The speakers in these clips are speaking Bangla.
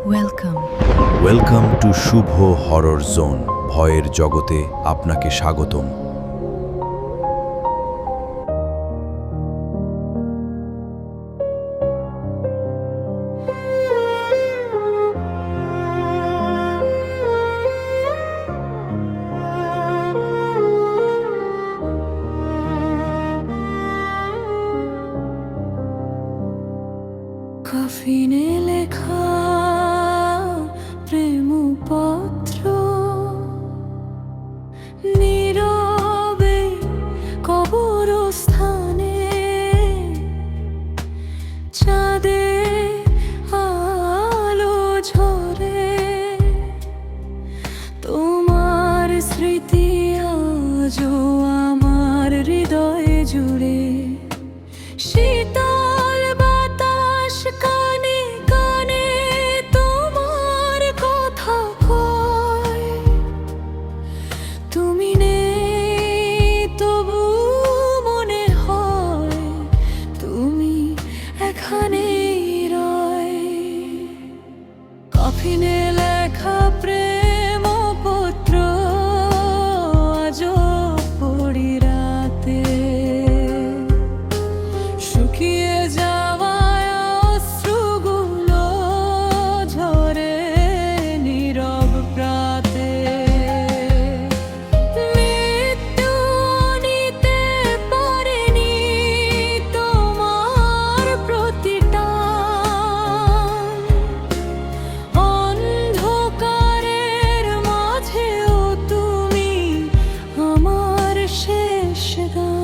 Welcome to Shubho horror zone. ভয়ের জগতে আপনাকে স্বাগতম। কফিনে লেখা প্রেম পত্র, নীরবে কবরস্থানে চাঁদে আলো ঝরে, তোমার স্মৃতি আজও আমার হৃদয় জুড়ে। শীতল বাতাস কানে কানে তোমার কথা কয়, তুমি নেই তবু মনে হয় তুমি এখানেই রয়। কফিনে লেখা প্রেম পত্র আজও পড়ি রাতে, শুকিয়ে যাওয়ায় অশ্রুগুলো ঝরে নীরব প্রাতে। মৃত্যু নিতে পারেনি তোমার প্রতিটা, অন্ধকারের মাঝেও তুমি আমার শেষ গান।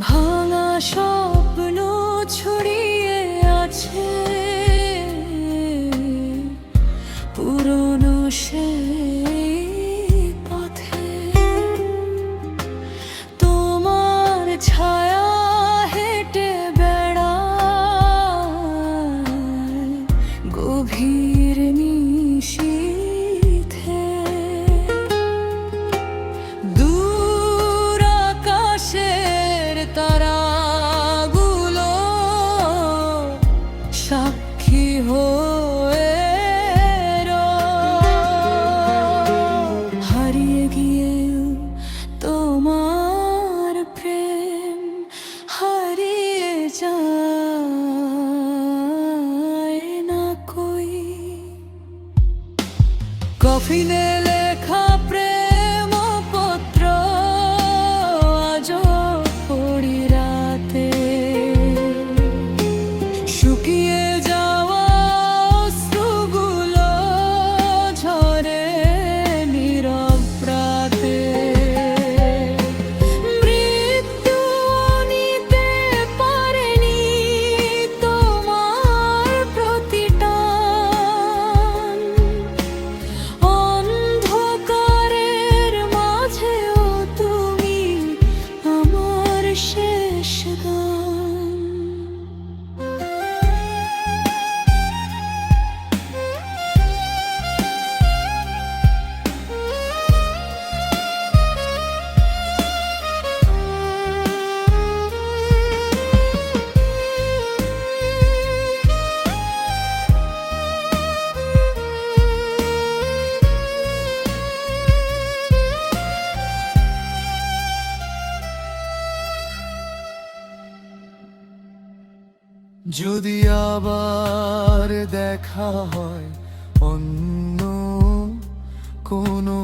ভাঙা স্বপ্ন ছড়িয়ে আছে পুরনো সেই পথে, তোমার ছায়া হেঁটে বেড়ায় গভীর নিশীথে। দূর আকাশের তারাগুলো সাক্ষী হয়ে রয়। হারিয়ে গিয়েও তোমার প্রেম হারিয়ে যায় না কই। কফিনে লেখা প্রেম পত্র আজও পড়ি রাতে, শুকিয়ে যাওয়া অশ্রুগুলো ঝরে নীরব প্রাতে। মৃত্যু নিতে পারেনি তোমার প্রতিটা, অন্ধকারের মাঝেও তুমি আমার শেষ গান। যদি আবার দেখা হয় অন্য কোনো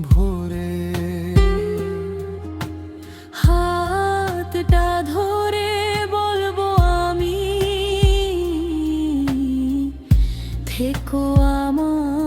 ভোরে, হাতটা ধরে বলবো আমি, থেকো আমার